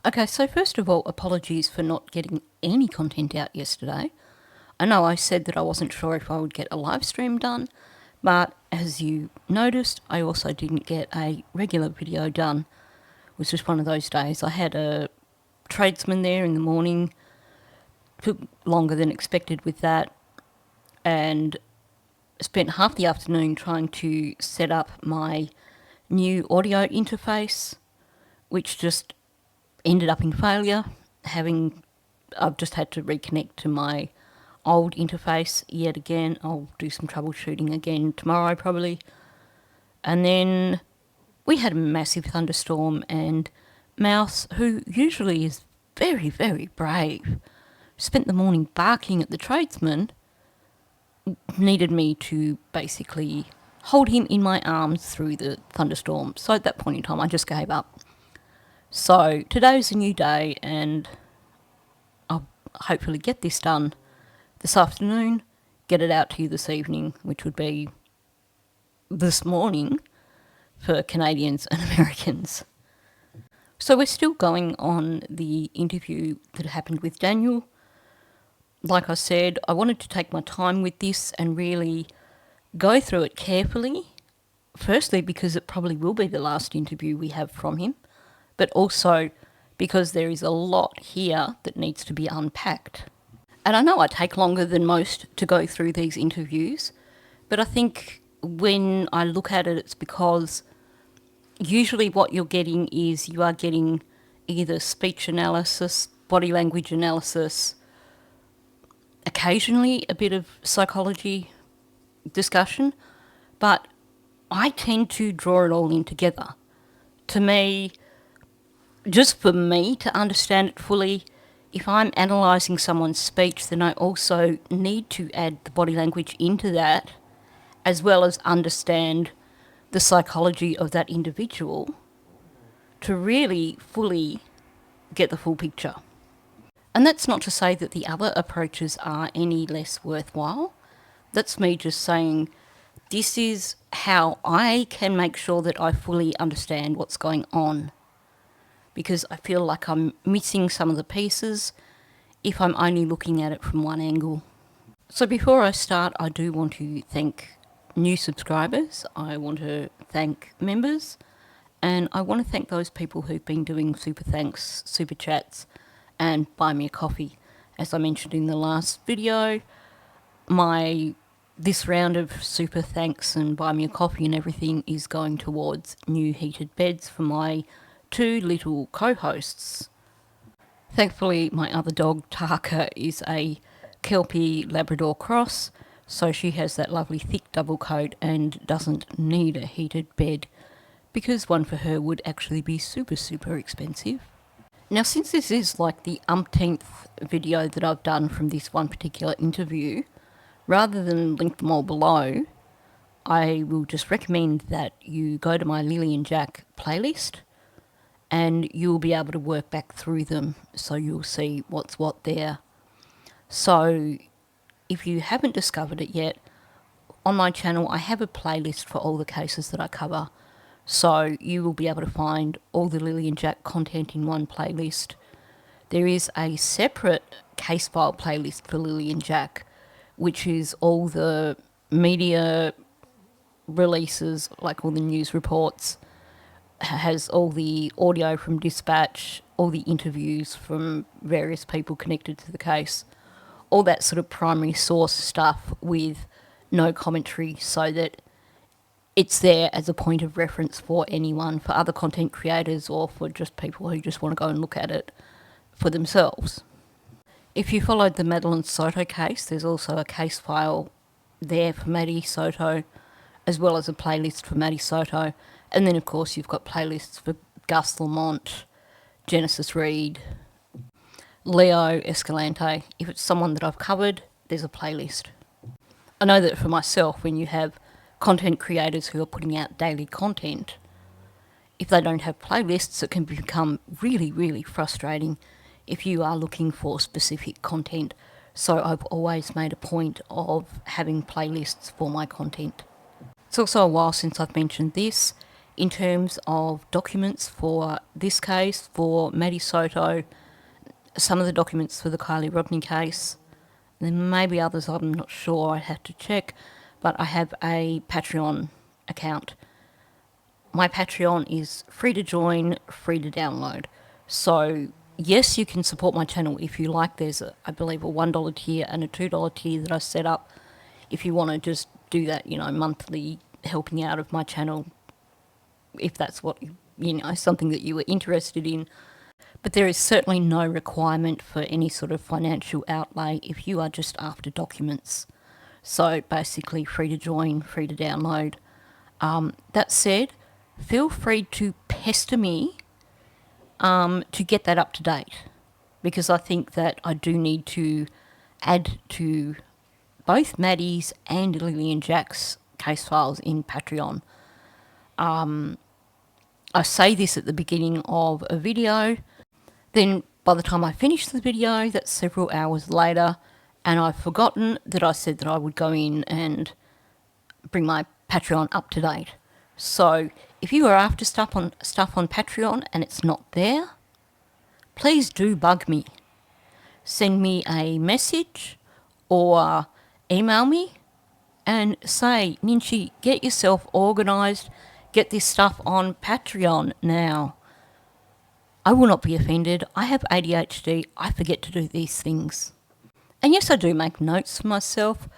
Okay, so first of all, apologies for not getting any content out yesterday. I know I said that I wasn't sure if I would get a live stream done, but as you noticed, I also didn't get a regular video done. It was just one of those days. I had a tradesman there in the morning, took longer than expected with that, and spent half the afternoon trying to set up my new audio interface, which just ended up in failure. I've just had to reconnect to my old interface yet again. I'll do some troubleshooting again tomorrow probably. And then we had a massive thunderstorm, and Mouse, who usually is very, very brave, spent the morning barking at the tradesman, needed me to basically hold him in my arms through the thunderstorm. So at that point in time, I just gave up. So today's a new day, and I'll hopefully get this done this afternoon, get it out to you this evening, which would be this morning for Canadians and Americans. So we're still going on the interview that happened with Daniel. Like I said, I wanted to take my time with this and really go through it carefully. Firstly, because it probably will be the last interview we have from him, but also because there is a lot here that needs to be unpacked. And I know I take longer than most to go through these interviews, but I think when I look at it, it's because usually what you're getting is you are getting either speech analysis, body language analysis, occasionally a bit of psychology discussion, but I tend to draw it all in together. To me, just for me to understand it fully, if I'm analysing someone's speech, then I also need to add the body language into that, as well as understand the psychology of that individual to really fully get the full picture. And that's not to say that the other approaches are any less worthwhile. That's me just saying this is how I can make sure that I fully understand what's going on, because I feel like I'm missing some of the pieces if I'm only looking at it from one angle. So before I start, I do want to thank new subscribers, I want to thank members, and I want to thank those people who've been doing super thanks, super chats, and buy me a coffee. As I mentioned in the last video, this round of super thanks and buy me a coffee and everything is going towards new heated beds for my two little co-hosts. Thankfully, my other dog, Taka, is a Kelpie Labrador cross, so she has that lovely thick double coat and doesn't need a heated bed, because one for her would actually be super, super expensive. Now, since this is like the umpteenth video that I've done from this one particular interview, rather than link them all below, I will just recommend that you go to my Lily and Jack playlist, and you'll be able to work back through them, so you'll see what's what there. So if you haven't discovered it yet, on my channel I have a playlist for all the cases that I cover, so you will be able to find all the Lily and Jack content in one playlist. There is a separate case file playlist for Lily and Jack, which is all the media releases, like all the news reports, has all the audio from dispatch, all the interviews from various people connected to the case, all that sort of primary source stuff with no commentary, so that it's there as a point of reference for anyone, for other content creators or for just people who just want to go and look at it for themselves. If you followed the Madeline Soto case, there's also a case file there for Maddie Soto, as well as a playlist for Maddie Soto. And then, of course, you've got playlists for Gus Lamont, Genesis Reed, Leo Escalante. If it's someone that I've covered, there's a playlist. I know that for myself, when you have content creators who are putting out daily content, if they don't have playlists, it can become really, really frustrating if you are looking for specific content. So I've always made a point of having playlists for my content. It's also a while since I've mentioned this. in terms of documents for this case, for Maddie Soto, some of the documents for the Kylie Rodney case. There may be others, I'm not sure, I'd have to check, but I have a Patreon account. My Patreon is free to join, free to download. So, yes, you can support my channel if you like. There's, I believe, a $1 tier and a $2 tier that I set up. If you want to just do that, monthly helping out of my channel, if that's what, something that you were interested in. But there is certainly no requirement for any sort of financial outlay if you are just after documents. So basically free to join, free to download. That said, feel free to pester me to get that up to date, because I think that I do need to add to both Maddie's and Lily and Jack's case files in Patreon. I say this at the beginning of a video, then by the time I finish the video, that's several hours later, and I've forgotten that I said that I would go in and bring my Patreon up to date. So if you are after stuff on Patreon and it's not there, please do bug me. Send me a message or email me and say, Ninchi, get yourself organised, get this stuff on Patreon now. I will not be offended. I have ADHD. I forget to do these things. And yes, I do make notes for myself,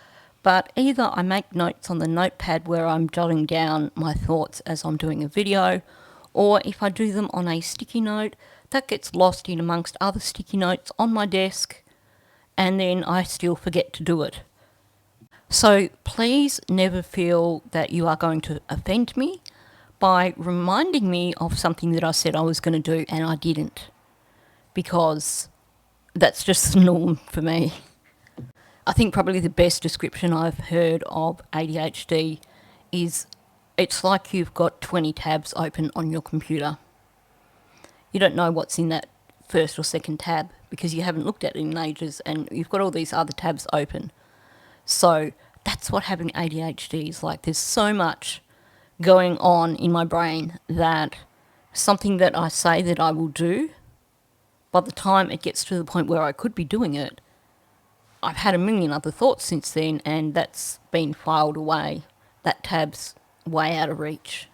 but either I make notes on the notepad where I'm jotting down my thoughts as I'm doing a video, or if I do them on a sticky note, that gets lost in amongst other sticky notes on my desk, and then I still forget to do it. So please never feel that you are going to offend me by reminding me of something that I said I was going to do and I didn't, because that's just the norm for me. I think probably the best description I've heard of ADHD is it's like you've got 20 tabs open on your computer. You don't know what's in that first or second tab because you haven't looked at it in ages and you've got all these other tabs open. So that's what having ADHD is like. There's so much going on in my brain that something that I say that I will do, by the time it gets to the point where I could be doing it, I've had a million other thoughts since then, and that's been filed away. That tab's way out of reach.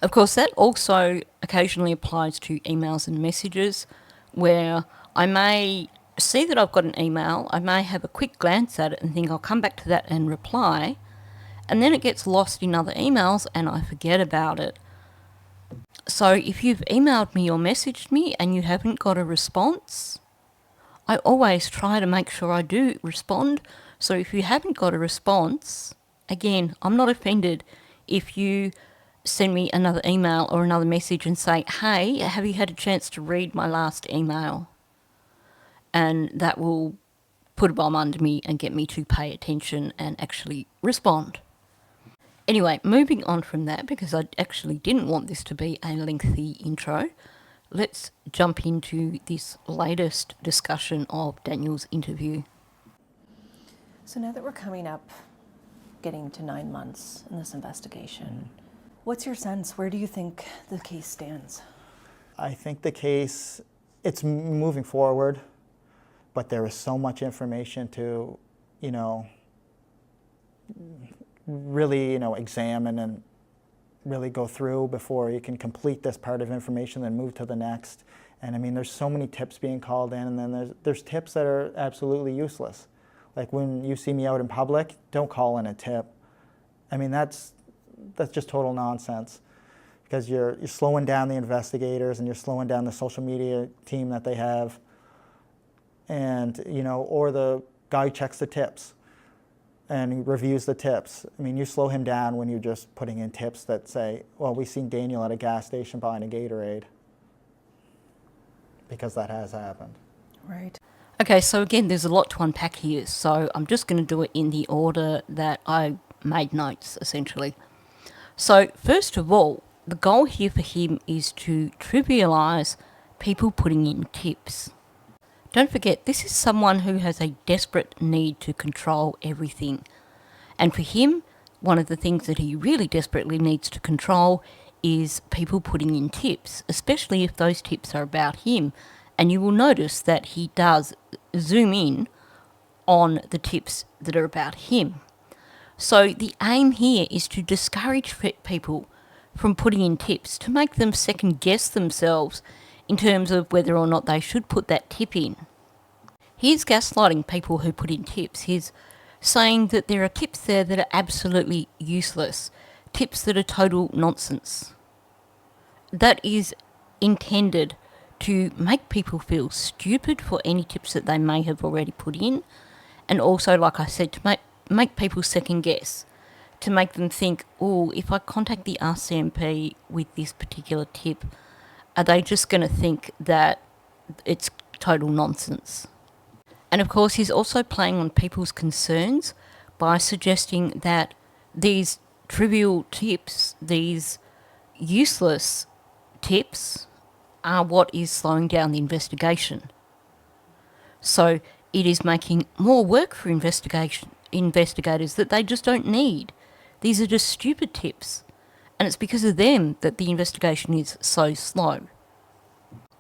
Of course, that also occasionally applies to emails and messages, where I may see that I've got an email, I may have a quick glance at it and think I'll come back to that and reply, and then it gets lost in other emails and I forget about it. So if you've emailed me or messaged me and you haven't got a response, I always try to make sure I do respond. So if you haven't got a response, again, I'm not offended if you send me another email or another message and say, hey, have you had a chance to read my last email? And that will put a bomb under me and get me to pay attention and actually respond. Anyway, moving on from that, because I actually didn't want this to be a lengthy intro, let's jump into this latest discussion of Daniel's interview. So now that we're coming up, getting to 9 months in this investigation, what's your sense? Where do you think the case stands? I think the case, it's moving forward, but there is so much information to, really, examine and really go through before you can complete this part of information, then move to the next. And I mean, there's so many tips being called in, and then there's tips that are absolutely useless. Like when you see me out in public, don't call in a tip. I mean, that's just total nonsense, because you're slowing down the investigators and you're slowing down the social media team that they have, and or the guy who checks the tips and he reviews the tips. I mean, you slow him down when you're just putting in tips that say, well, we seen Daniel at a gas station buying a Gatorade, because that has happened. Right. Okay, so again, there's a lot to unpack here, so I'm just going to do it in the order that I made notes, essentially. So, first of all, the goal here for him is to trivialise people putting in tips. Don't forget, this is someone who has a desperate need to control everything. And for him, one of the things that he really desperately needs to control is people putting in tips, especially if those tips are about him. And you will notice that he does zoom in on the tips that are about him. So the aim here is to discourage people from putting in tips, to make them second guess themselves in terms of whether or not they should put that tip in. He's gaslighting people who put in tips. He's saying that there are tips there that are absolutely useless, tips that are total nonsense. That is intended to make people feel stupid for any tips that they may have already put in, and also, like I said, to make people second guess, to make them think, oh, if I contact the RCMP with this particular tip, are they just going to think that it's total nonsense? And of course, he's also playing on people's concerns by suggesting that these trivial tips, these useless tips, are what is slowing down the investigation. So it is making more work for investigators that they just don't need. These are just stupid tips. And it's because of them that the investigation is so slow.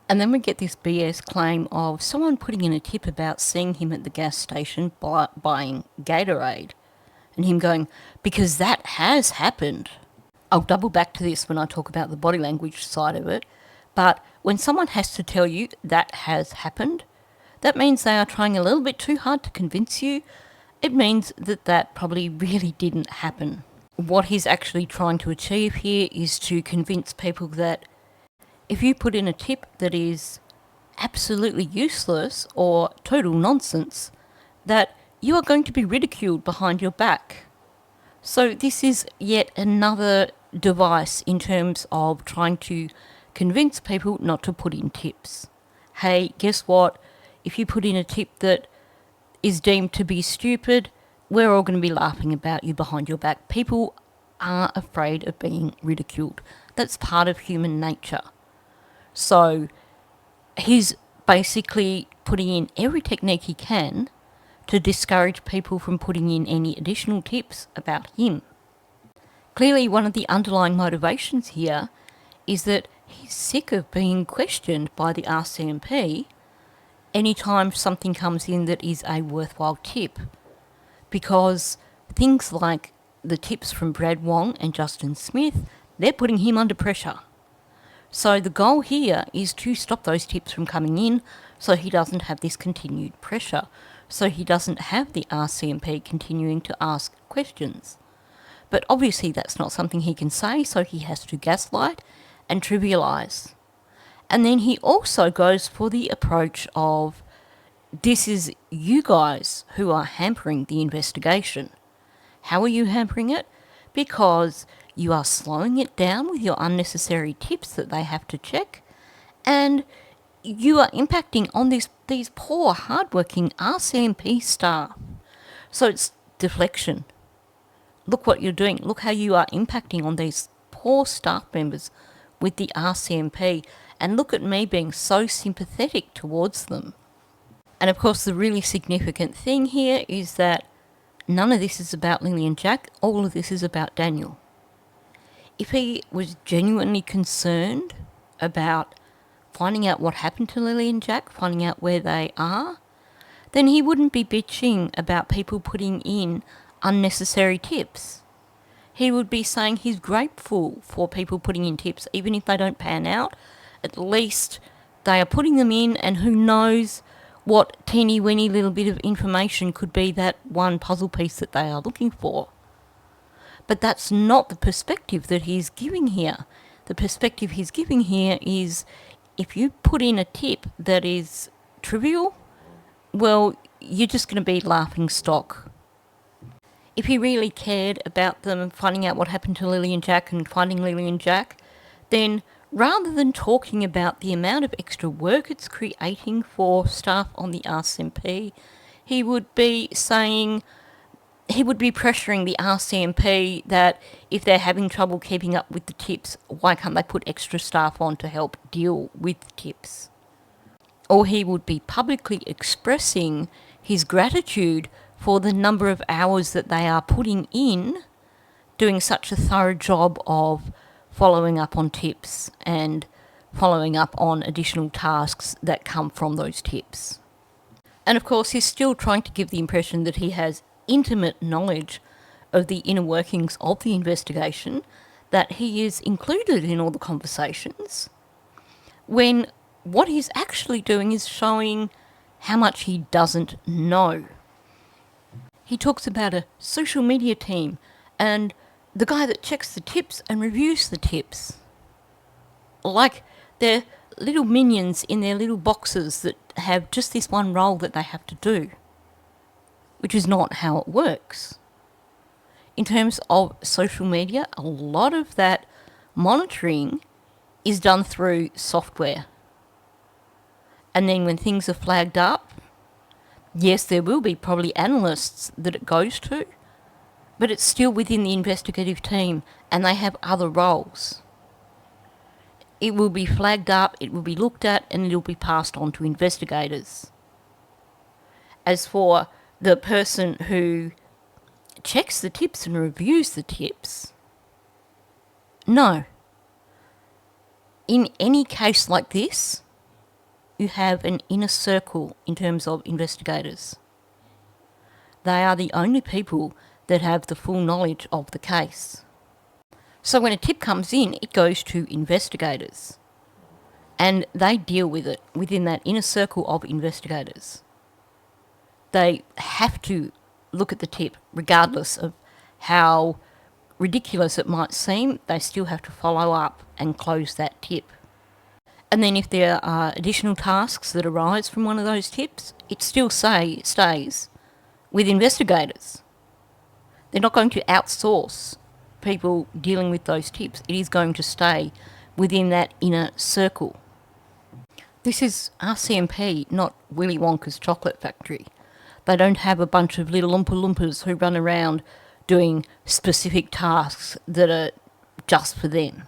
And then we get this BS claim of someone putting in a tip about seeing him at the gas station buying Gatorade. And him going, because that has happened. I'll double back to this when I talk about the body language side of it. But when someone has to tell you that has happened, that means they are trying a little bit too hard to convince you. It means that that probably really didn't happen. What he's actually trying to achieve here is to convince people that if you put in a tip that is absolutely useless or total nonsense, that you are going to be ridiculed behind your back. So this is yet another device in terms of trying to convince people not to put in tips. Hey, guess what? If you put in a tip that is deemed to be stupid, we're all going to be laughing about you behind your back. People are afraid of being ridiculed. That's part of human nature. So he's basically putting in every technique he can to discourage people from putting in any additional tips about him. Clearly, one of the underlying motivations here is that he's sick of being questioned by the RCMP anytime something comes in that is a worthwhile tip, because things like the tips from Brad Wong and Justin Smith, they're putting him under pressure. So the goal here is to stop those tips from coming in so he doesn't have this continued pressure, so he doesn't have the RCMP continuing to ask questions. But obviously that's not something he can say, so he has to gaslight and trivialise. And then he also goes for the approach of, this is you guys who are hampering the investigation. How are you hampering it? Because you are slowing it down with your unnecessary tips that they have to check, and you are impacting on these poor, hardworking RCMP staff. So it's deflection. Look what you're doing. Look how you are impacting on these poor staff members with the RCMP, and look at me being so sympathetic towards them. And of course, the really significant thing here is that none of this is about Lily and Jack. All of this is about Daniel. If he was genuinely concerned about finding out what happened to Lily and Jack, finding out where they are, then he wouldn't be bitching about people putting in unnecessary tips. He would be saying he's grateful for people putting in tips, even if they don't pan out. At least they are putting them in, and who knows what teeny weeny little bit of information could be that one puzzle piece that they are looking for. But that's not the perspective that he's giving here. The perspective he's giving here is, if you put in a tip that is trivial, well, you're just going to be laughing stock. If he really cared about them finding out what happened to Lily and Jack and finding Lily and Jack, then rather than talking about the amount of extra work it's creating for staff on the RCMP, he would be pressuring the RCMP that if they're having trouble keeping up with the tips, why can't they put extra staff on to help deal with the tips? Or he would be publicly expressing his gratitude for the number of hours that they are putting in, doing such a thorough job of following up on tips and following up on additional tasks that come from those tips. And of course, he's still trying to give the impression that he has intimate knowledge of the inner workings of the investigation, that he is included in all the conversations, when what he's actually doing is showing how much he doesn't know. He talks about a social media team and the guy that checks the tips and reviews the tips. Like they're little minions in their little boxes that have just this one role that they have to do, which is not how it works. In terms of social media, a lot of that monitoring is done through software. And then when things are flagged up, yes, there will be probably analysts that it goes to, but it's still within the investigative team and they have other roles. It will be flagged up, it will be looked at, and it will be passed on to investigators. As for the person who checks the tips and reviews the tips, no. In any case like this, you have an inner circle in terms of investigators. They are the only people that have the full knowledge of the case. So when a tip comes in, it goes to investigators. And they deal with it within that inner circle of investigators. They have to look at the tip, regardless of how ridiculous it might seem. They still have to follow up and close that tip. And then if there are additional tasks that arise from one of those tips, it still stays with investigators. They're not going to outsource people dealing with those tips. It is going to stay within that inner circle. This is RCMP, not Willy Wonka's chocolate factory. They don't have a bunch of little Oompa Loompas who run around doing specific tasks that are just for them.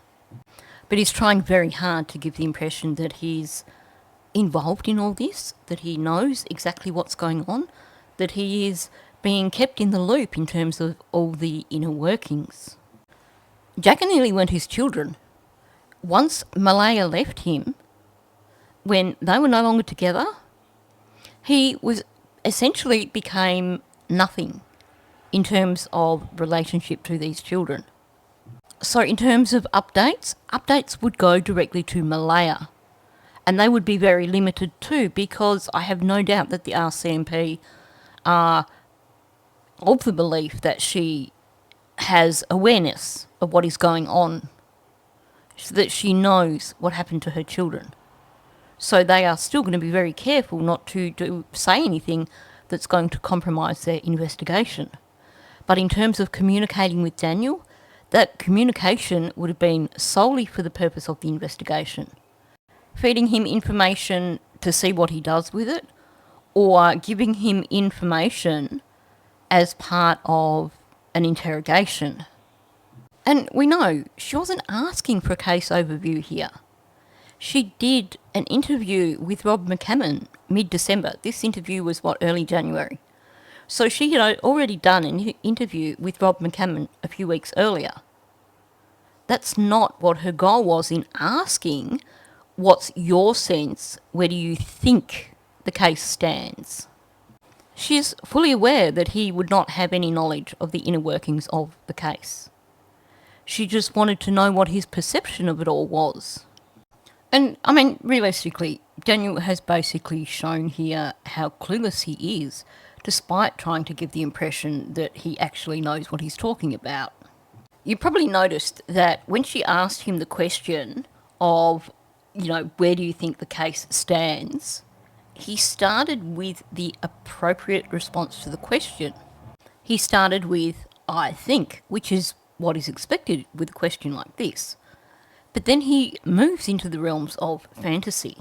But he's trying very hard to give the impression that he's involved in all this, that he knows exactly what's going on, that he is being kept in the loop in terms of all the inner workings. Jack and Lily weren't his children. Once Malaya left him, when they were no longer together, he was essentially became nothing in terms of relationship to these children. So in terms of updates would go directly to Malaya, and they would be very limited too, because I have no doubt that the RCMP are of the belief that she has awareness of what is going on, so that she knows what happened to her children. So they are still going to be very careful not to say anything that's going to compromise their investigation. But in terms of communicating with Daniel, that communication would have been solely for the purpose of the investigation. Feeding him information to see what he does with it, or giving him information as part of an interrogation. And we know she wasn't asking for a case overview here. She did an interview with Rob McCammon mid-December. This interview was, early January. So she had already done an interview with Rob McCammon a few weeks earlier. That's not what her goal was in asking, what's your sense, where do you think the case stands? She is fully aware that he would not have any knowledge of the inner workings of the case. She just wanted to know what his perception of it all was. And, I mean, realistically, Daniel has basically shown here how clueless he is, despite trying to give the impression that he actually knows what he's talking about. You probably noticed that when she asked him the question of, where do you think the case stands, he started with the appropriate response to the question. He started with, I think, which is what is expected with a question like this. But then he moves into the realms of fantasy,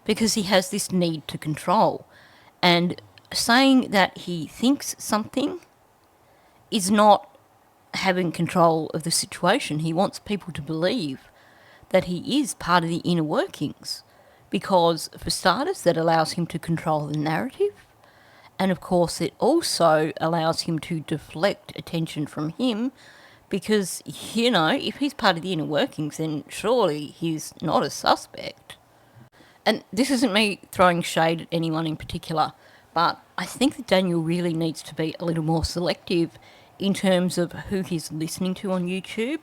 because he has this need to control. And saying that he thinks something is not having control of the situation. He wants people to believe that he is part of the inner workings, because for starters that allows him to control the narrative, and of course it also allows him to deflect attention from him Because, you know, if he's part of the inner workings, then surely he's not a suspect. And this isn't me throwing shade at anyone in particular, but I think that Daniel really needs to be a little more selective in terms of who he's listening to on YouTube,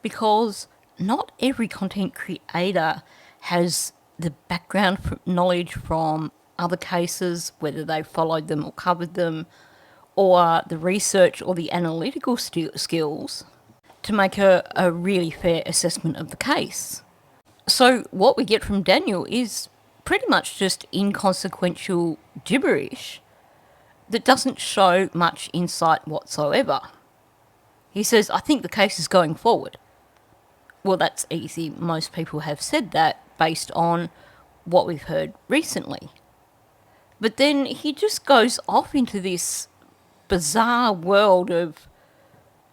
because not every content creator has the background knowledge from other cases, whether they've followed them or covered them, or the research or the analytical skills to make a really fair assessment of the case. So what we get from Daniel is pretty much just inconsequential gibberish that doesn't show much insight whatsoever. He says, I think the case is going forward. Well, that's easy. Most people have said that based on what we've heard recently. But then he just goes off into this bizarre world of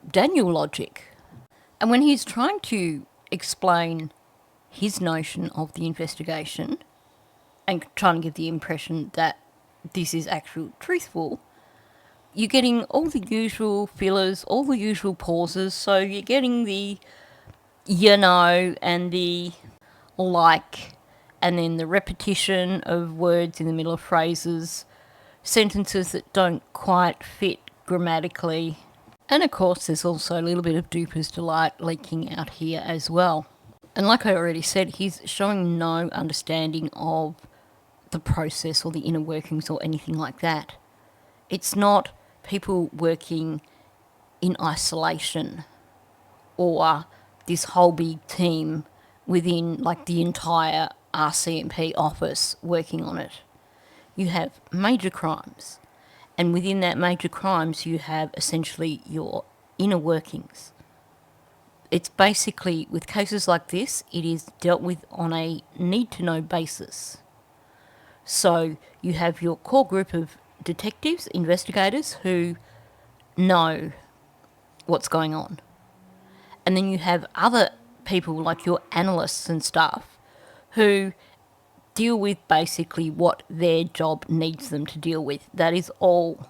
Daniel logic. And when he's trying to explain his notion of the investigation and trying to give the impression that this is actual truthful, you're getting all the usual fillers, all the usual pauses. So you're getting the you know and the like, and then the repetition of words in the middle of phrases, sentences that don't quite fit grammatically. And of course there's also a little bit of Duper's delight leaking out here as well. And like I already said, he's showing no understanding of the process or the inner workings or anything like that. It's not people working in isolation or this whole big team within like the entire RCMP office working on it. You have major crimes, and within that major crimes you have essentially your inner workings. It's basically, with cases like this, it is dealt with on a need-to-know basis. So you have your core group of detectives, investigators, who know what's going on. And then you have other people like your analysts and stuff who deal with basically what their job needs them to deal with. That is all.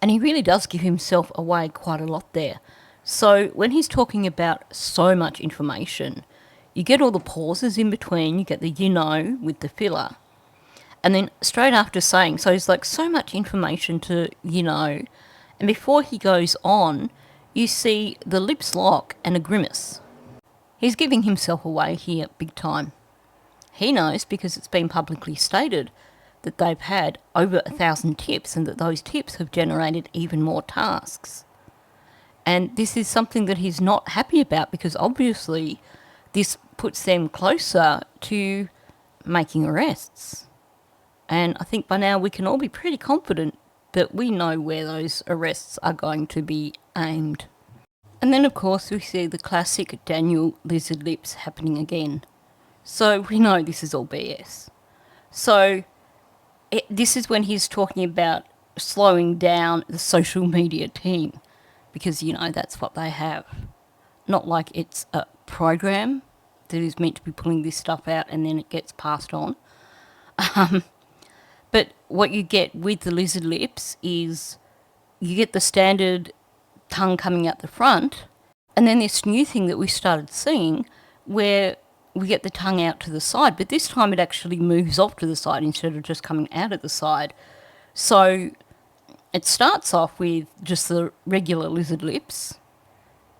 And he really does give himself away quite a lot there. So when he's talking about so much information, you get all the pauses in between, you get the you know with the filler. And then straight after saying, so it's like so much information to you know, and before he goes on, you see the lips lock and a grimace. He's giving himself away here big time. He knows because it's been publicly stated that they've had over 1,000 tips and that those tips have generated even more tasks. And this is something that he's not happy about because obviously this puts them closer to making arrests. And I think by now we can all be pretty confident that we know where those arrests are going to be aimed. And then of course we see the classic Daniel lizard lips happening again. So we know this is all BS. So this is when he's talking about slowing down the social media team, because you know that's what they have. Not like it's a program that is meant to be pulling this stuff out and then it gets passed on. But what you get with the lizard lips is you get the standard tongue coming out the front, and then this new thing that we started seeing where we get the tongue out to the side, but this time it actually moves off to the side instead of just coming out at the side. So it starts off with just the regular lizard lips,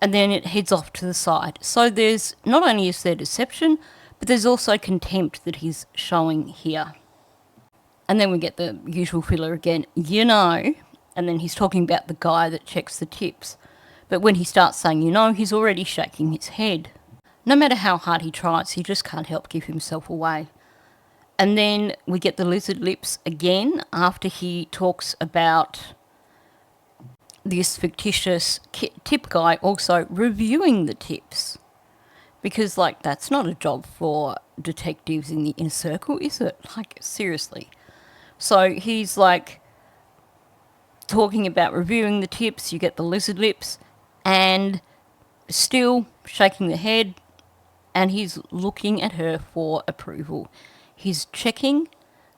and then it heads off to the side. So there's, not only is there deception, but there's also contempt that he's showing here. And then we get the usual filler again, you know, and then he's talking about the guy that checks the tips. But when he starts saying you know, he's already shaking his head. No matter how hard he tries, he just can't help give himself away. And then we get the lizard lips again after he talks about this fictitious tip guy also reviewing the tips. Because, like, that's not a job for detectives in the inner circle, is it? Like, seriously. So he's, like, talking about reviewing the tips, you get the lizard lips, and still shaking the head, and he's looking at her for approval. He's checking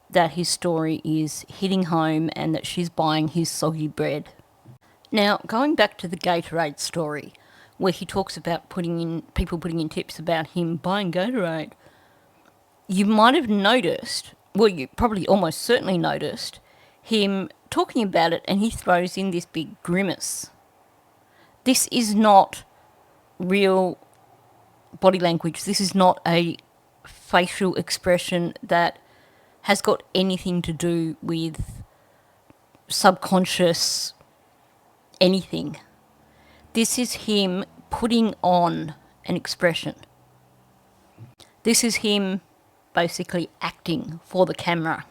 that his story is hitting home and that she's buying his soggy bread. Now, going back to the Gatorade story, where he talks about people putting in tips about him buying Gatorade, you might have noticed, well, you probably almost certainly noticed, him talking about it, and he throws in this big grimace. This is not real body language. This is not a facial expression that has got anything to do with subconscious anything. This is him putting on an expression. This is him basically acting for the camera.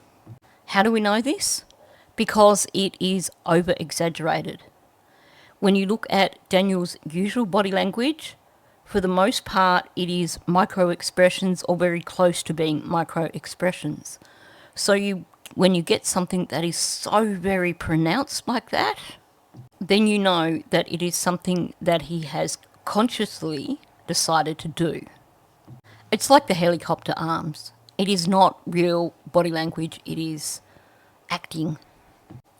How do we know this? Because it is over-exaggerated. When you look at Daniel's usual body language, for the most part, it is micro-expressions or very close to being micro-expressions. So when you get something that is so very pronounced like that, then you know that it is something that he has consciously decided to do. It's like the helicopter arms. It is not real body language, it is acting.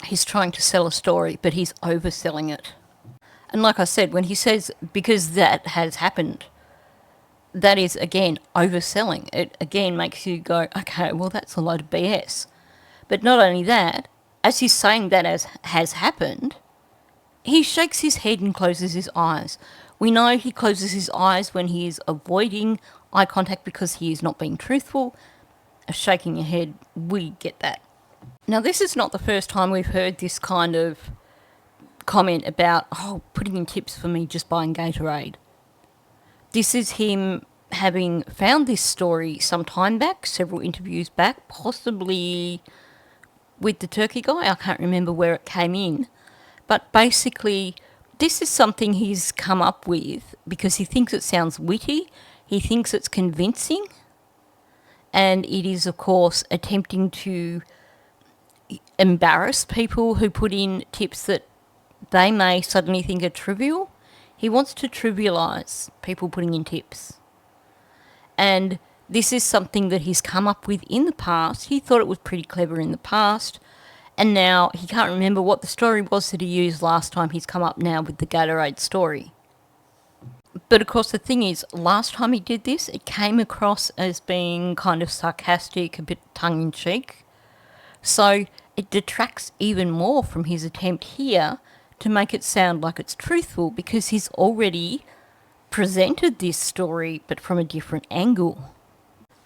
He's trying to sell a story, but he's overselling it. And like I said, when he says, because that has happened, that is, again, overselling. It, again, makes you go, okay, well, that's a load of BS. But not only that, as he's saying that as has happened, he shakes his head and closes his eyes. We know he closes his eyes when he is avoiding eye contact because he is not being truthful. Shaking your head, we get that. Now, this is not the first time we've heard this kind of comment about, putting in tips for me just buying Gatorade. This is him having found this story some time back, several interviews back, possibly with the turkey guy. I can't remember where it came in. But basically, this is something he's come up with because he thinks it sounds witty, he thinks it's convincing, and it is, of course, attempting to embarrass people who put in tips that they may suddenly think are trivial. He wants to trivialise people putting in tips. And this is something that he's come up with in the past. He thought it was pretty clever in the past. And now he can't remember what the story was that he used last time. He's come up now with the Gatorade story. But of course the thing is, last time he did this, it came across as being kind of sarcastic, a bit tongue-in-cheek. So it detracts even more from his attempt here to make it sound like it's truthful, because he's already presented this story but from a different angle.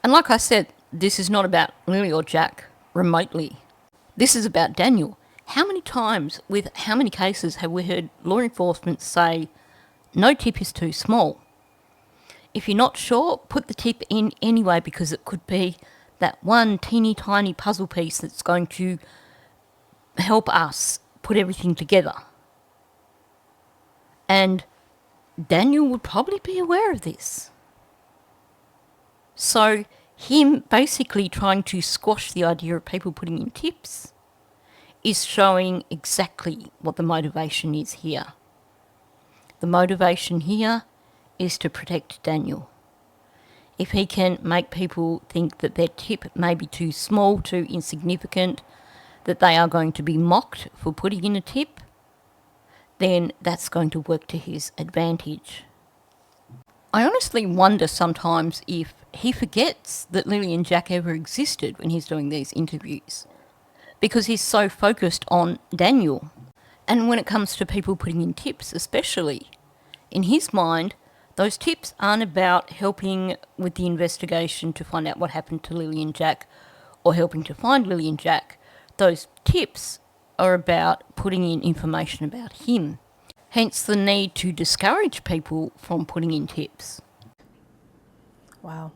And like I said, this is not about Lily or Jack remotely. This is about Daniel. How many times, with how many cases have we heard law enforcement say, no tip is too small? If you're not sure, put the tip in anyway, because it could be that one teeny tiny puzzle piece that's going to help us put everything together. And Daniel would probably be aware of this. So him basically trying to squash the idea of people putting in tips is showing exactly what the motivation is here. The motivation here is to protect Daniel. If he can make people think that their tip may be too small, too insignificant, that they are going to be mocked for putting in a tip, then that's going to work to his advantage. I honestly wonder sometimes if he forgets that Lily and Jack ever existed when he's doing these interviews, because he's so focused on Daniel. And when it comes to people putting in tips especially, in his mind, those tips aren't about helping with the investigation to find out what happened to Lily and Jack or helping to find Lily and Jack. Those tips are about putting in information about him. Hence the need to discourage people from putting in tips. Wow.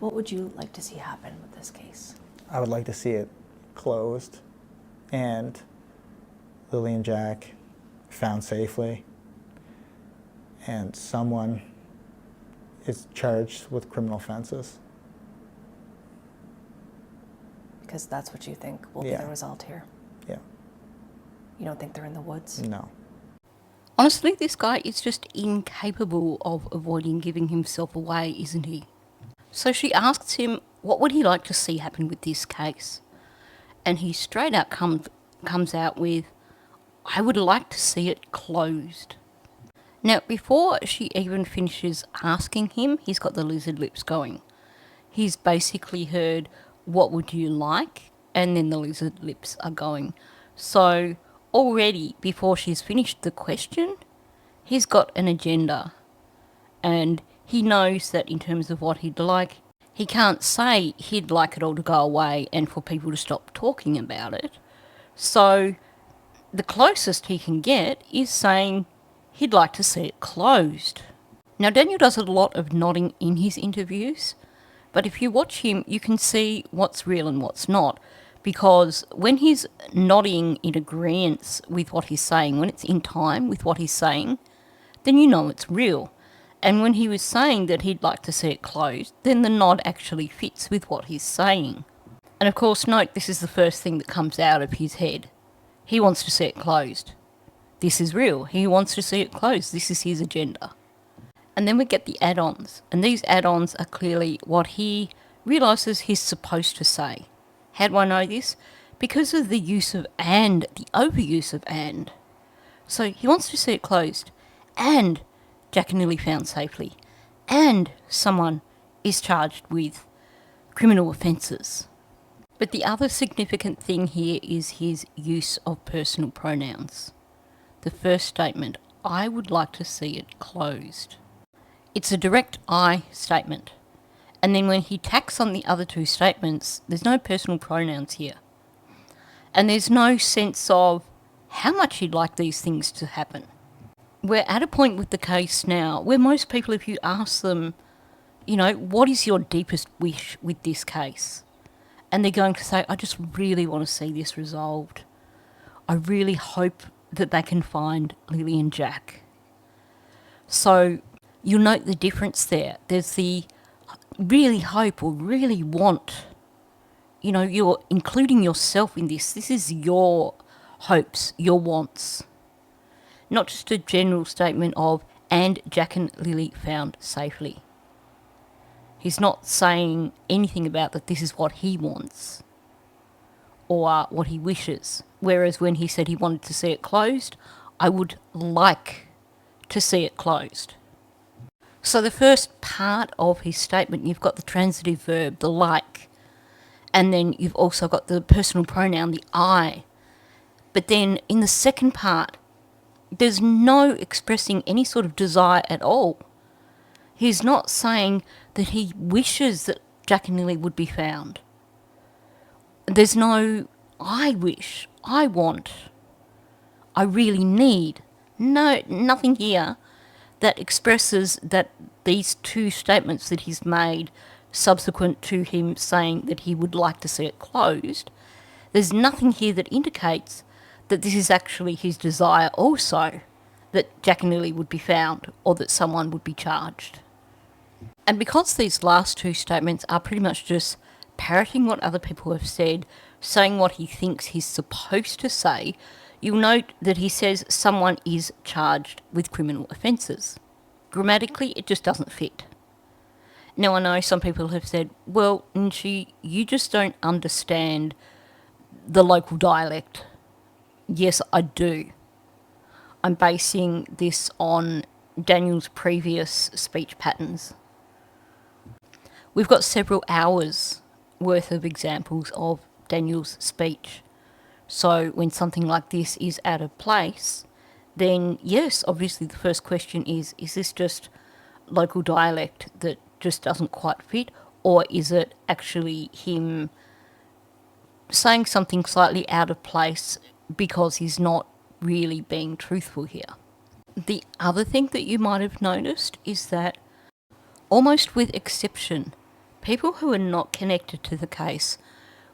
What would you like to see happen with this case? I would like to see it closed and Lily and Jack found safely, and someone is charged with criminal offenses. Because that's what you think will be Yeah. the result here. Yeah. You don't think they're in the woods? No. Honestly, this guy is just incapable of avoiding giving himself away, isn't he? So she asks him, what would he like to see happen with this case? And he straight out comes out with, I would like to see it closed. Now, before she even finishes asking him, he's got the lizard lips going. He's basically heard, "What would you like?" And then the lizard lips are going. So already, before she's finished the question, he's got an agenda. And he knows that in terms of what he'd like, he can't say he'd like it all to go away and for people to stop talking about it. So the closest he can get is saying he'd like to see it closed. Now, Daniel does a lot of nodding in his interviews, but if you watch him, you can see what's real and what's not. Because when he's nodding in agreement with what he's saying, when it's in time with what he's saying, then you know it's real. And when he was saying that he'd like to see it closed, then the nod actually fits with what he's saying. And of course, note this is the first thing that comes out of his head. He wants to see it closed. This is real. He wants to see it closed. This is his agenda. And then we get the add-ons. And these add-ons are clearly what he realises he's supposed to say. How do I know this? Because of the use of "and," the overuse of "and." So he wants to see it closed. And Jack and Lily found safely. And someone is charged with criminal offences. But the other significant thing here is his use of personal pronouns. The first statement, "I would like to see it closed." It's a direct "I" statement. And then when he tacks on the other two statements, there's no personal pronouns here. And there's no sense of how much he'd like these things to happen. We're at a point with the case now where most people, if you ask them, what is your deepest wish with this case? And they're going to say, "I just really want to see this resolved. I really hope that they can find Lily and Jack." So you'll note the difference there. There's the really hope or really want. You're including yourself in this. This is your hopes, your wants. Not just a general statement of, "and Jack and Lily found safely." He's not saying anything about that this is what he wants or what he wishes. Whereas when he said he wanted to see it closed, "I would like to see it closed." So the first part of his statement, you've got the transitive verb, the "like," and then you've also got the personal pronoun, the "I." But then in the second part, there's no expressing any sort of desire at all. He's not saying that he wishes that Jack and Lily would be found. There's no "I wish," "I want," "I really need." No, nothing here that expresses that these two statements that he's made subsequent to him saying that he would like to see it closed, there's nothing here that indicates that this is actually his desire also, that Jack and Lily would be found or that someone would be charged. And because these last two statements are pretty much just parroting what other people have said, saying what he thinks he's supposed to say, you'll note that he says someone is charged with criminal offences. Grammatically, it just doesn't fit. Now, I know some people have said, "Well, Nchi, you just don't understand the local dialect." Yes, I do. I'm basing this on Daniel's previous speech patterns. We've got several hours worth of examples of Daniel's speech. So when something like this is out of place, then yes, obviously the first question is this just local dialect that just doesn't quite fit, or is it actually him saying something slightly out of place because he's not really being truthful here? The other thing that you might have noticed is that, almost with exception, people who are not connected to the case,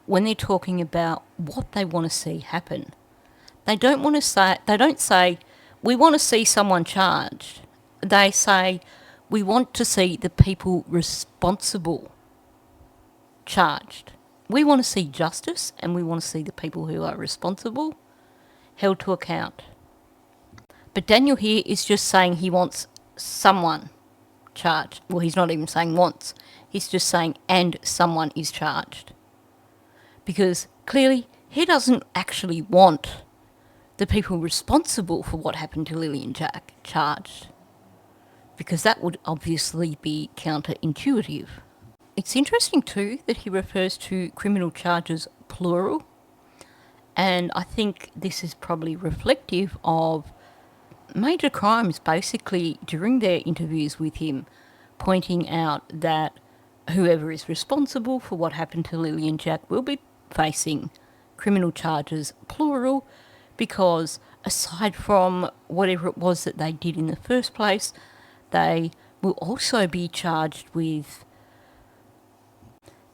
when they're talking about what they want to see happen, they don't say, "We want to see someone charged." They say, "We want to see the people responsible charged. We want to see justice, and we want to see the people who are responsible held to account." But Daniel here is just saying he wants someone charged. Well, he's not even saying wants. He's just saying, "and someone is charged." Because clearly he doesn't actually want the people responsible for what happened to Lily and Jack charged. because that would obviously be counterintuitive. It's interesting too that he refers to criminal charges plural, and I think this is probably reflective of major crimes basically during their interviews with him, pointing out that whoever is responsible for what happened to Lily and Jack will be facing criminal charges plural, because aside from whatever it was that they did in the first place, they will also be charged with,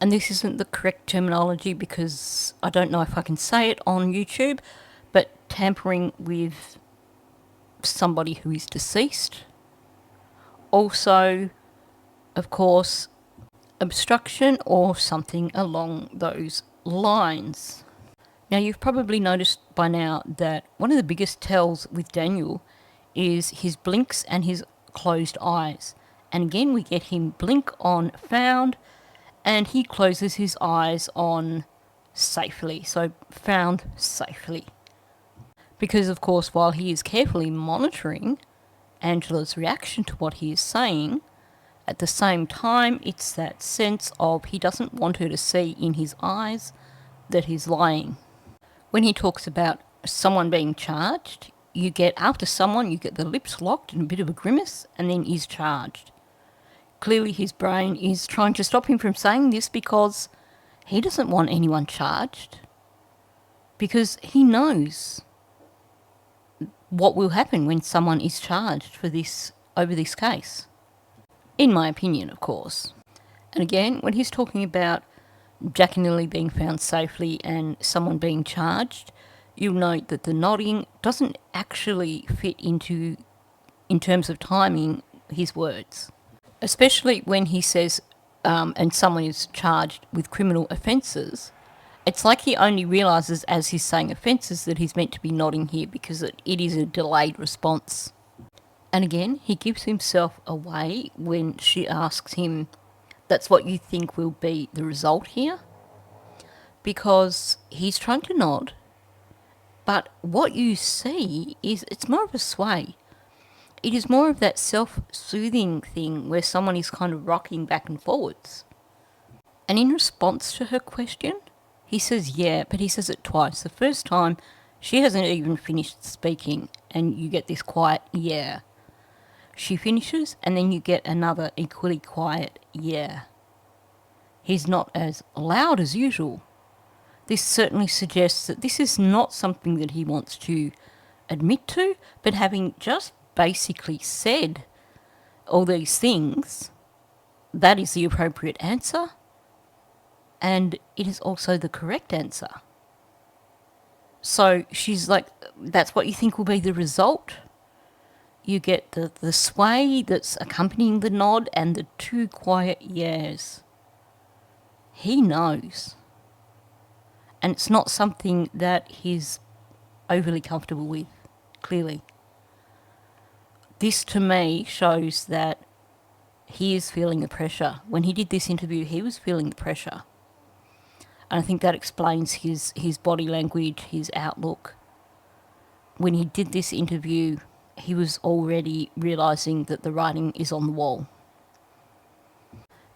and this isn't the correct terminology because I don't know if I can say it on YouTube, but tampering with somebody who is deceased. Also, of course, obstruction or something along those lines. Now, you've probably noticed by now that one of the biggest tells with Daniel is his blinks and his closed eyes. And again, we get him blink on found, and he closes his eyes on safely. So, found safely. Because, of course, while he is carefully monitoring Angela's reaction to what he is saying, at the same time, it's that sense of he doesn't want her to see in his eyes that he's lying. When he talks about someone being charged, you get, after someone, you get the lips locked and a bit of a grimace, and then is charged. Clearly his brain is trying to stop him from saying this because he doesn't want anyone charged. Because he knows what will happen when someone is charged for this, over this case. In my opinion, of course. And again, when he's talking about Jack and Lily being found safely and someone being charged, you'll note that the nodding doesn't actually fit into, in terms of timing, his words. Especially when he says, and someone is charged with criminal offences, it's like he only realises as he's saying offences that he's meant to be nodding here because it is a delayed response. And again, he gives himself away when she asks him, that's what you think will be the result here? Because he's trying to nod, but what you see is it's more of a sway. It is more of that self-soothing thing where someone is kind of rocking back and forwards. And in response to her question, he says yeah, but he says it twice. The first time, she hasn't even finished speaking, and you get this quiet yeah. She finishes, and then you get another equally quiet yeah. He's not as loud as usual. This certainly suggests that this is not something that he wants to admit to, but having just basically said all these things, that is the appropriate answer, and it is also the correct answer. So she's like, that's what you think will be the result? You get the sway that's accompanying the nod and the two quiet yeahs. He knows. And it's not something that he's overly comfortable with, clearly. This, to me, shows that he is feeling the pressure. When he did this interview, he was feeling the pressure. And I think that explains his body language, his outlook. When he did this interview, he was already realising that the writing is on the wall.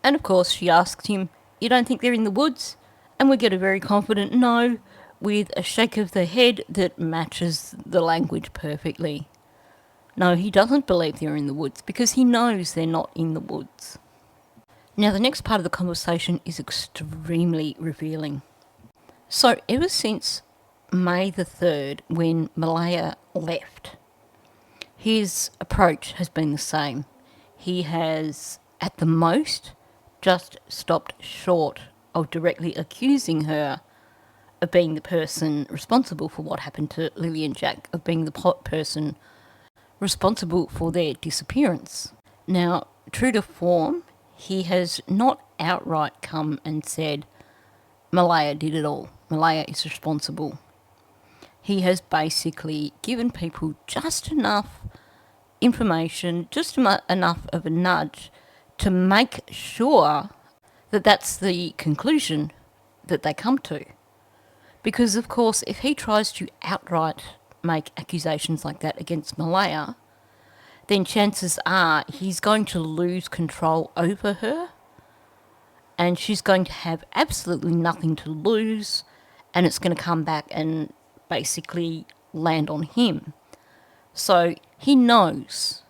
And of course, she asked him, you don't think they're in the woods? And we get a very confident no, with a shake of the head that matches the language perfectly. No, he doesn't believe they're in the woods because he knows they're not in the woods. Now, the next part of the conversation is extremely revealing. So, ever since May the 3rd, when Malaya left, his approach has been the same. He has, at the most, just stopped short of directly accusing her of being the person responsible for what happened to Lily and Jack, of being the person responsible for their disappearance. Now, true to form, he has not outright come and said, Malaya did it all. Malaya is responsible. He has basically given people just enough information, just enough of a nudge to make sure that that's the conclusion that they come to. Because, of course, if he tries to outright make accusations like that against Malaya, then chances are he's going to lose control over her, and she's going to have absolutely nothing to lose, and it's going to come back and basically land on him. So he knows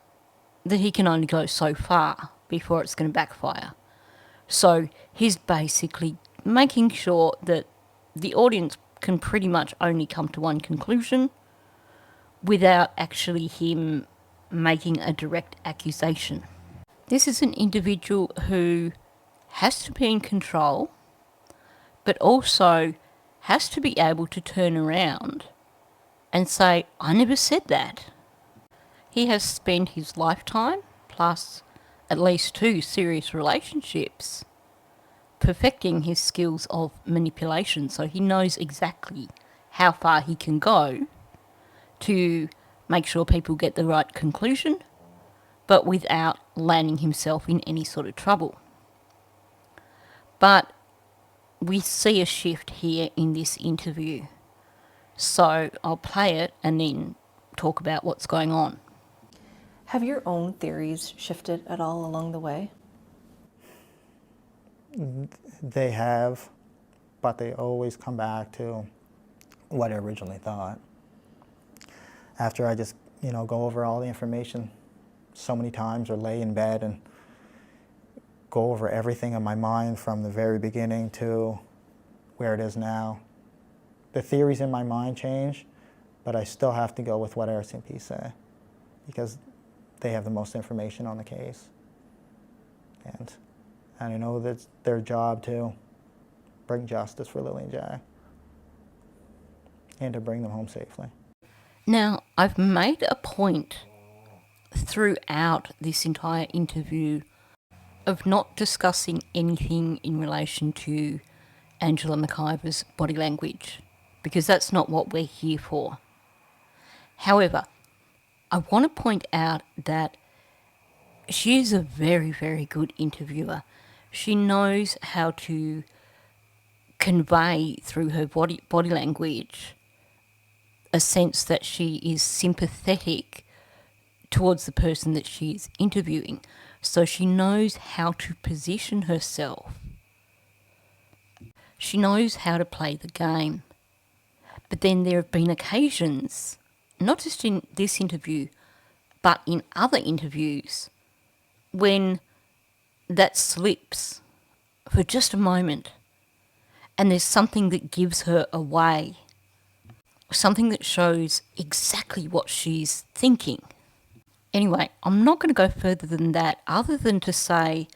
that he can only go so far before it's going to backfire. So he's basically making sure that the audience can pretty much only come to one conclusion without actually him making a direct accusation. This is an individual who has to be in control, but also has to be able to turn around and say, I never said that. He has spent his lifetime, plus at least 2 serious relationships, perfecting his skills of manipulation, so he knows exactly how far he can go to make sure people get the right conclusion, but without landing himself in any sort of trouble. But we see a shift here in this interview. So I'll play it and then talk about what's going on. Have your own theories shifted at all along the way? They have, but they always come back to what I originally thought. After I just, go over all the information so many times, or lay in bed and go over everything in my mind from the very beginning to where it is now. The theories in my mind change, but I still have to go with what RCMP say, because they have the most information on the case. And I know that's their job to bring justice for Lily and Jack, and to bring them home safely. Now, I've made a point throughout this entire interview of not discussing anything in relation to Angela McIver's body language, because that's not what we're here for. However, I want to point out that she is a very, very good interviewer. She knows how to convey through her body language a sense that she is sympathetic towards the person that she is interviewing. So she knows how to position herself. She knows how to play the game. But then there have been occasions, not just in this interview, but in other interviews, when that slips for just a moment and there's something that gives her away, something that shows exactly what she's thinking. Anyway, I'm not going to go further than that, other than to say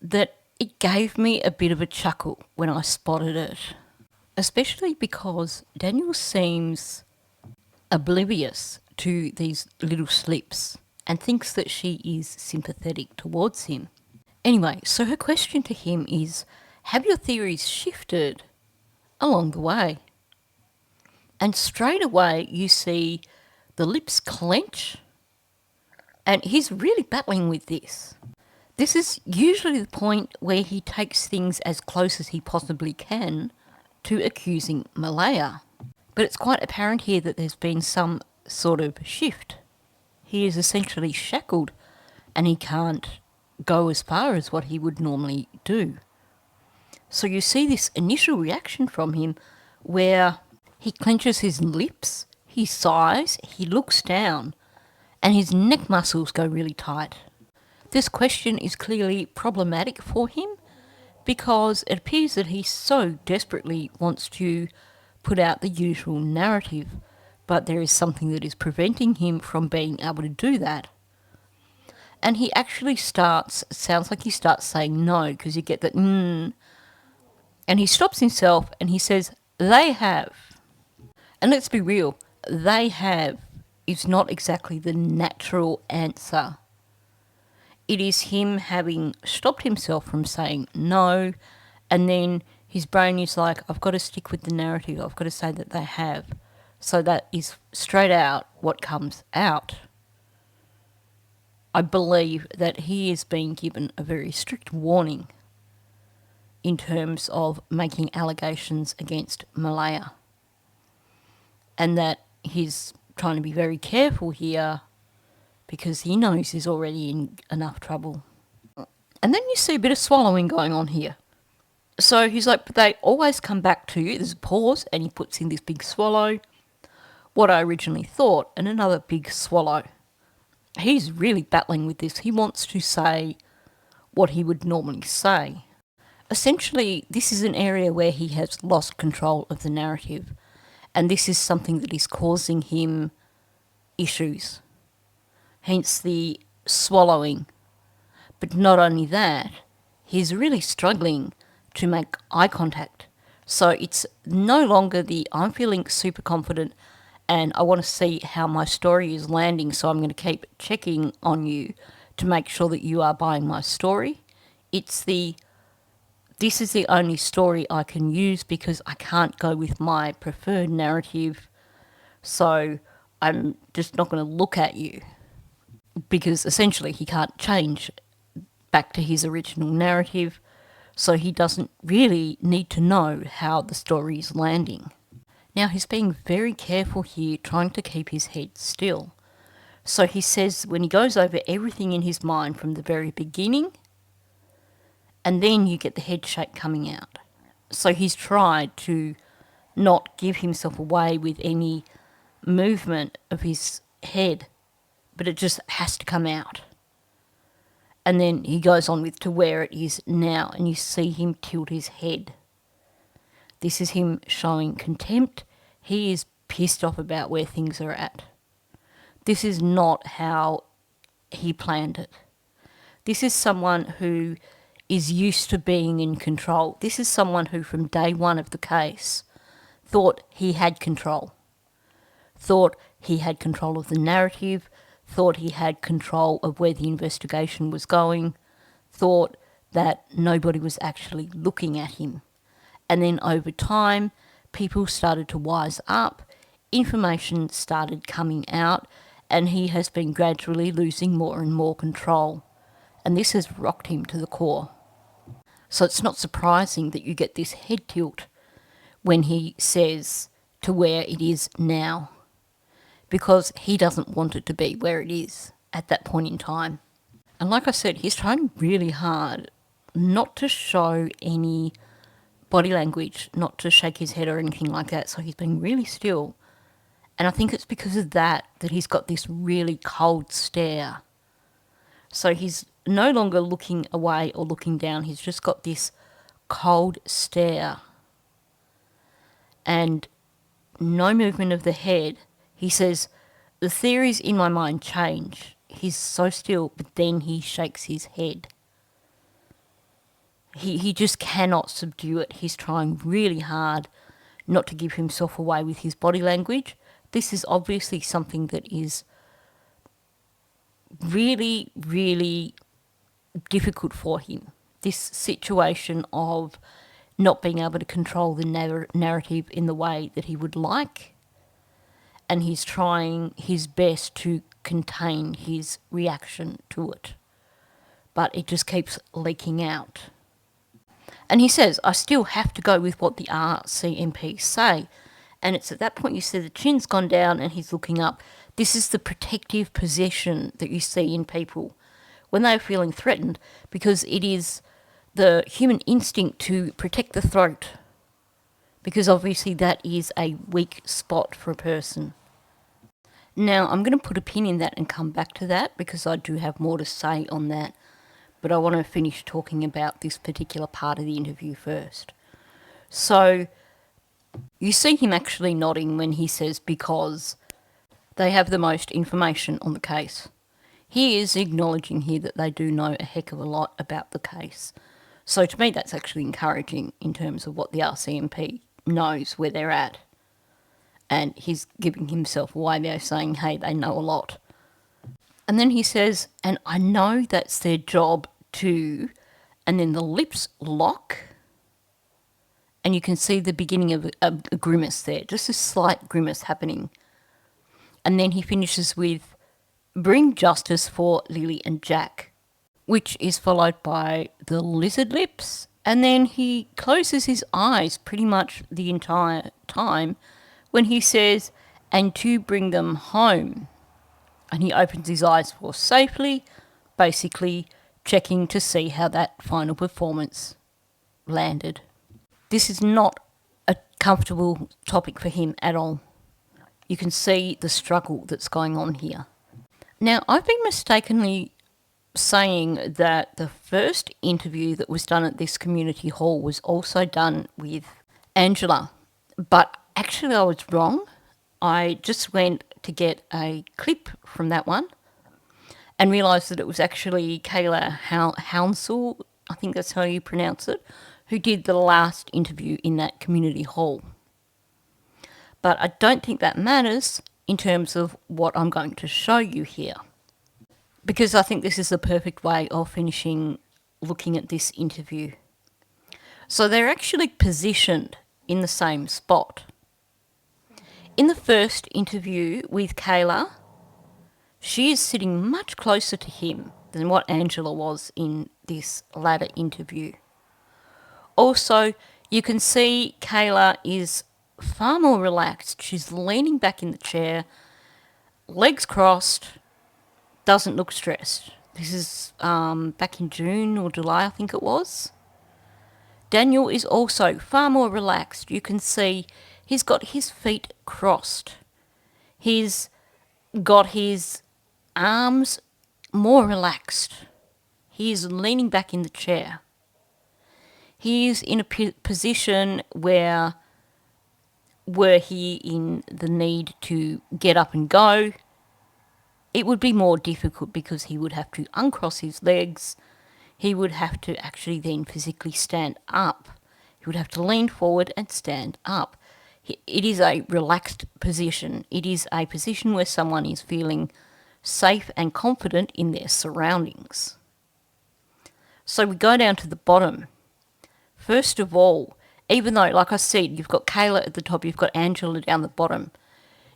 that it gave me a bit of a chuckle when I spotted it, especially because Daniel seems oblivious to these little slips and thinks that she is sympathetic towards him. Anyway, so her question to him is, have your theories shifted along the way? And straight away you see the lips clench, and he's really battling with this. This is usually the point where he takes things as close as he possibly can to accusing Malaya. But it's quite apparent here that there's been some sort of shift. He is essentially shackled and he can't go as far as what he would normally do. So you see this initial reaction from him where he clenches his lips, he sighs, he looks down, and his neck muscles go really tight. This question is clearly problematic for him because it appears that he so desperately wants to put out the usual narrative, but there is something that is preventing him from being able to do that. And he actually sounds like he starts saying no, because you get that and he stops himself and he says, they have. And let's be real, they have is not exactly the natural answer. It is him having stopped himself from saying no, and then his brain is like, I've got to stick with the narrative, I've got to say that they have. So that is straight out what comes out. I believe that he is being given a very strict warning in terms of making allegations against Malaya, and that he's trying to be very careful here because he knows he's already in enough trouble. And then you see a bit of swallowing going on here. So he's like, but they always come back to you. There's a pause, and he puts in this big swallow. What I originally thought, and another big swallow. He's really battling with this. He wants to say what he would normally say. Essentially, this is an area where he has lost control of the narrative, and this is something that is causing him issues. Hence the swallowing. But not only that, he's really struggling to make eye contact. So it's no longer the I'm feeling super confident and I want to see how my story is landing, so I'm going to keep checking on you to make sure that you are buying my story. It's this is the only story I can use because I can't go with my preferred narrative, so I'm just not going to look at you, because essentially he can't change back to his original narrative, so he doesn't really need to know how the story is landing. Now he's being very careful here, trying to keep his head still. So he says when he goes over everything in his mind from the very beginning, and then you get the head shake coming out. So he's tried to not give himself away with any movement of his head, but it just has to come out. And then he goes on with to where it is now, and you see him tilt his head. This is him showing contempt. He is pissed off about where things are at. This is not how he planned it. This is someone who is used to being in control. This is someone who from day one of the case thought he had control. Thought he had control of the narrative, thought he had control of where the investigation was going, thought that nobody was actually looking at him. And then over time, people started to wise up, information started coming out, and he has been gradually losing more and more control. And this has rocked him to the core. So it's not surprising that you get this head tilt when he says to where it is now, because he doesn't want it to be where it is at that point in time. And like I said, he's trying really hard not to show any body language, not to shake his head or anything like that, so he's being really still. And I think it's because of that he's got this really cold stare. So he's no longer looking away or looking down, he's just got this cold stare. And no movement of the head. He says, the theories in my mind change. He's so still, but then he shakes his head. He just cannot subdue it. He's trying really hard not to give himself away with his body language. This is obviously something that is really, really difficult for him. This situation of not being able to control the narrative in the way that he would like, and he's trying his best to contain his reaction to it. But it just keeps leaking out. And he says, I still have to go with what the RCMP say. And it's at that point you see the chin's gone down and he's looking up. This is the protective position that you see in people when they're feeling threatened, because it is the human instinct to protect the throat, because obviously that is a weak spot for a person. Now, I'm going to put a pin in that and come back to that, because I do have more to say on that. But I want to finish talking about this particular part of the interview first. So, you see him actually nodding when he says because they have the most information on the case. He is acknowledging here that they do know a heck of a lot about the case. So to me that's actually encouraging in terms of what the RCMP knows where they're at. And he's giving himself away there saying, hey, they know a lot. And then he says, and I know that's their job too. And then the lips lock. And you can see the beginning of a grimace there. Just a slight grimace happening. And then he finishes with, bring justice for Lily and Jack. Which is followed by the lizard lips. And then he closes his eyes pretty much the entire time when he says, and to bring them home. And he opens his eyes for safely, basically checking to see how that final performance landed. This is not a comfortable topic for him at all. You can see the struggle that's going on here. Now, I've been mistakenly saying that the first interview that was done at this community hall was also done with Angela, but actually I was wrong. I just went to get a clip from that one and realised that it was actually Kayla Hounsell, I think that's how you pronounce it, who did the last interview in that community hall. But I don't think that matters in terms of what I'm going to show you here, because I think this is the perfect way of finishing looking at this interview. So they're actually positioned in the same spot. In the first interview with Kayla, she is sitting much closer to him than what Angela was in this latter interview. Also, you can see Kayla is far more relaxed. She's leaning back in the chair, legs crossed, doesn't look stressed. This is back in June or July, I think it was. Daniel is also far more relaxed. You can see he's got his feet crossed. He's got his arms more relaxed. He is leaning back in the chair. He is in a position where, were he in the need to get up and go, it would be more difficult because he would have to uncross his legs. He would have to actually then physically stand up. He would have to lean forward and stand up. It is a relaxed position. It is a position where someone is feeling safe and confident in their surroundings. So we go down to the bottom. First of all, even though, like I said, you've got Kayla at the top, you've got Angela down the bottom,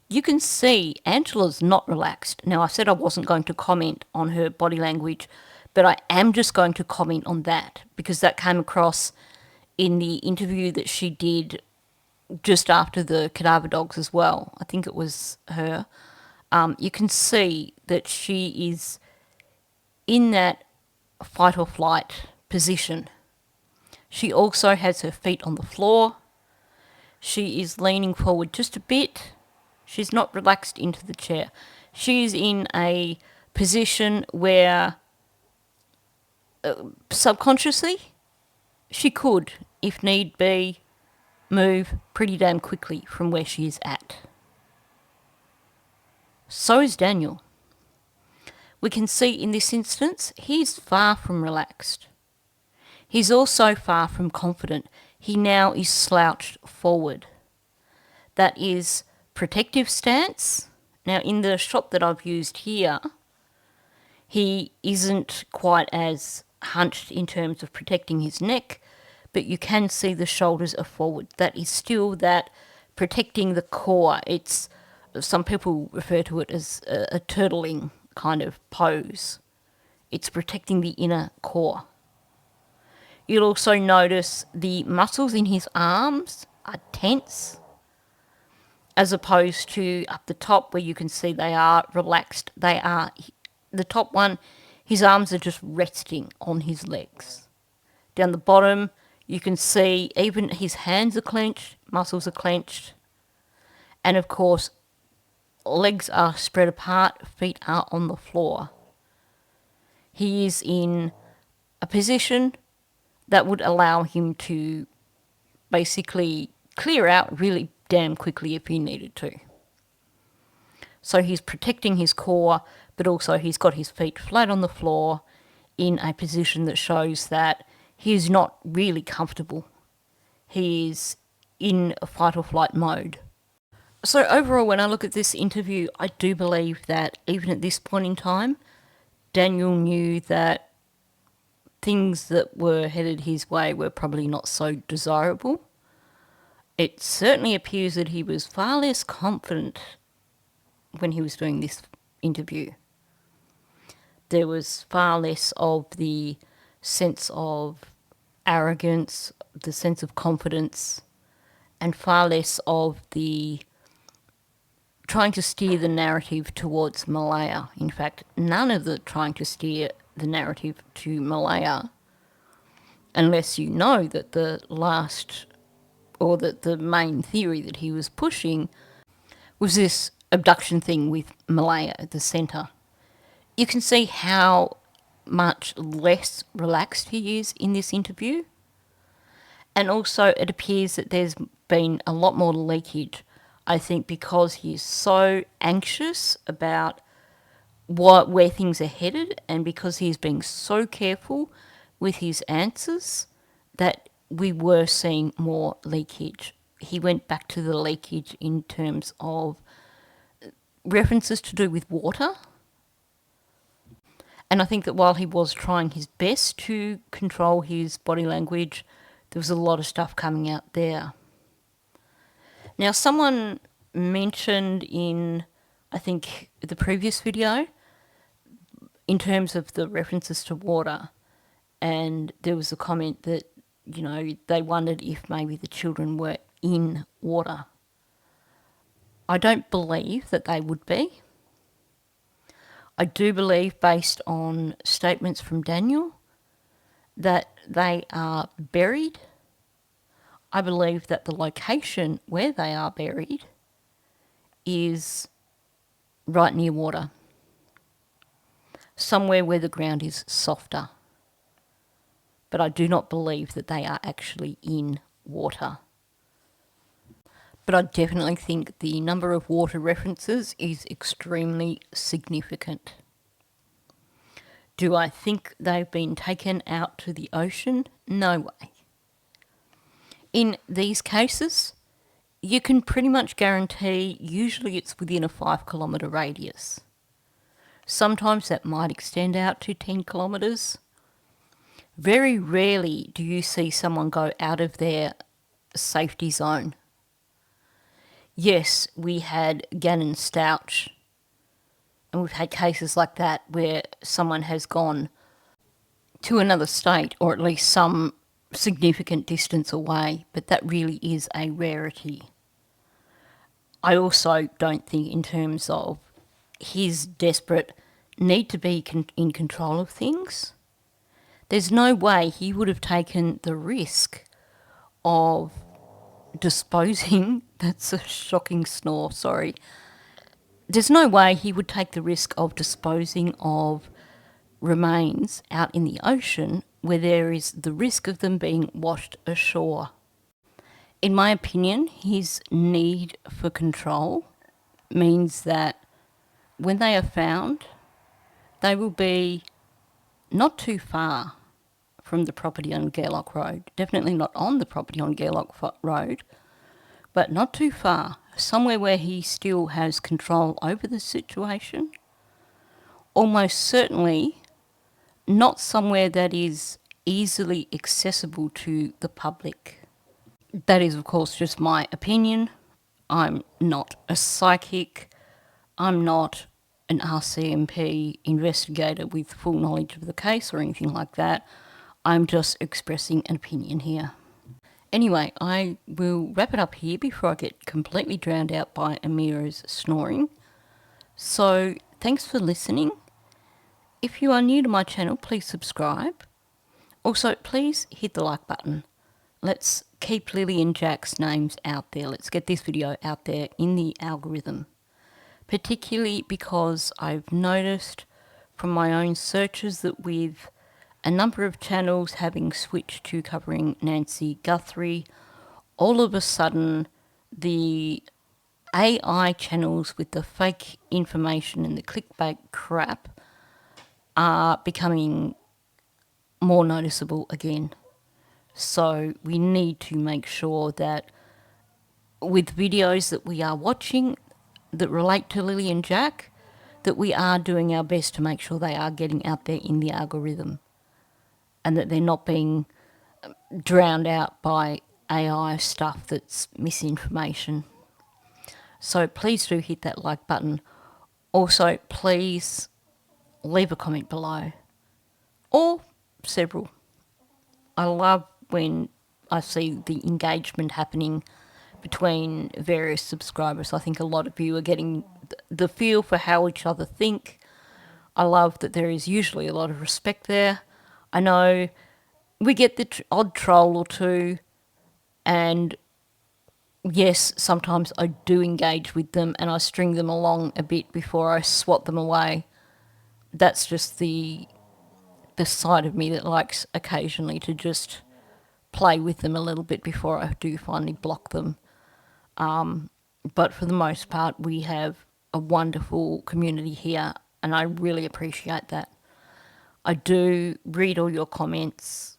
you can see Angela's not relaxed. Now, I said I wasn't going to comment on her body language, but I am just going to comment on that because that came across in the interview that she did just after the cadaver dogs as well. I think it was her. You can see that she is in that fight or flight position. She also has her feet on the floor. She is leaning forward just a bit. She's not relaxed into the chair. She's in a position where subconsciously she could, if need be, move pretty damn quickly from where she is at. So is Daniel. We can see in this instance he's far from relaxed. He's also far from confident. He now is slouched forward. That is protective stance. Now in the shot that I've used here, he isn't quite as hunched in terms of protecting his neck, but you can see the shoulders are forward. That is still that protecting the core. It's, some people refer to it as a turtling kind of pose. It's protecting the inner core. You'll also notice the muscles in his arms are tense, as opposed to up the top where you can see they are relaxed. They are, the top one, his arms are just resting on his legs. Down the bottom, you can see even his hands are clenched, muscles are clenched, and of course, legs are spread apart, feet are on the floor. He is in a position that would allow him to basically clear out really damn quickly if he needed to. So he's protecting his core, but also he's got his feet flat on the floor in a position that shows that he is not really comfortable. He is in a fight or flight mode. So overall, when I look at this interview, I do believe that even at this point in time, Daniel knew that things that were headed his way were probably not so desirable. It certainly appears that he was far less confident when he was doing this interview. There was far less of the sense of arrogance, the sense of confidence, and far less of the trying to steer the narrative towards Malaya. In fact, none of the trying to steer the narrative to Malaya, unless you know that the last, or that the main theory that he was pushing was this abduction thing with Malaya at the centre. You can see how much less relaxed he is in this interview. And also it appears that there's been a lot more leakage, I think, because he's so anxious about where things are headed, and because he's being so careful with his answers, that we were seeing more leakage. He went back to the leakage in terms of references to do with water. And I think that while he was trying his best to control his body language, there was a lot of stuff coming out there. Now, someone mentioned in, I think, the previous video, in terms of the references to water, and there was a comment that, you know, they wondered if maybe the children were in water. I don't believe that they would be. I do believe, based on statements from Daniel, that they are buried. I believe that the location where they are buried is right near water, somewhere where the ground is softer. But I do not believe that they are actually in water. But I definitely think the number of water references is extremely significant. Do I think they've been taken out to the ocean? No way. In these cases, you can pretty much guarantee usually it's within a 5 kilometre radius. Sometimes that might extend out to 10 kilometres. Very rarely do you see someone go out of their safety zone. Yes, we had Gannon Stouch, and we've had cases like that where someone has gone to another state, or at least some significant distance away, but that really is a rarity. I also don't think, in terms of his desperate need to be in control of things, there's no way he would have taken the risk of disposing, that's a shocking snore, sorry. There's no way he would take the risk of disposing of remains out in the ocean where there is the risk of them being washed ashore. In my opinion, his need for control means that when they are found, they will be not too far from the property on Gairloch Road. Definitely not on the property on Gairloch Road, but not too far. Somewhere where he still has control over the situation. Almost certainly not somewhere that is easily accessible to the public. That is, of course, just my opinion. I'm not a psychic. I'm not an RCMP investigator with full knowledge of the case or anything like that. I'm just expressing an opinion here. Anyway, I will wrap it up here before I get completely drowned out by Amira's snoring. So, thanks for listening. If you are new to my channel, please subscribe. Also, please hit the like button. Let's keep Lily and Jack's names out there. Let's get this video out there in the algorithm. Particularly because I've noticed from my own searches that with a number of channels having switched to covering Nancy Guthrie, all of a sudden the AI channels with the fake information and the clickbait crap are becoming more noticeable again. So we need to make sure that with videos that we are watching that relate to Lily and Jack, that we are doing our best to make sure they are getting out there in the algorithm and that they're not being drowned out by AI stuff that's misinformation. So please do hit that like button. Also, please leave a comment below, or several. I love when I see the engagement happening between various subscribers. I think a lot of you are getting the feel for how each other think. I love that there is usually a lot of respect there. I know we get the odd troll or two, and yes, sometimes I do engage with them and I string them along a bit before I swat them away. That's just the side of me that likes occasionally to just play with them a little bit before I do finally block them. But for the most part, we have a wonderful community here, and I really appreciate that. I do read all your comments,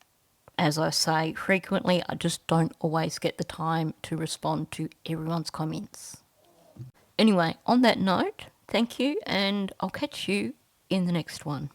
as I say, frequently. I just don't always get the time to respond to everyone's comments. Anyway, on that note, thank you, and I'll catch you in the next one.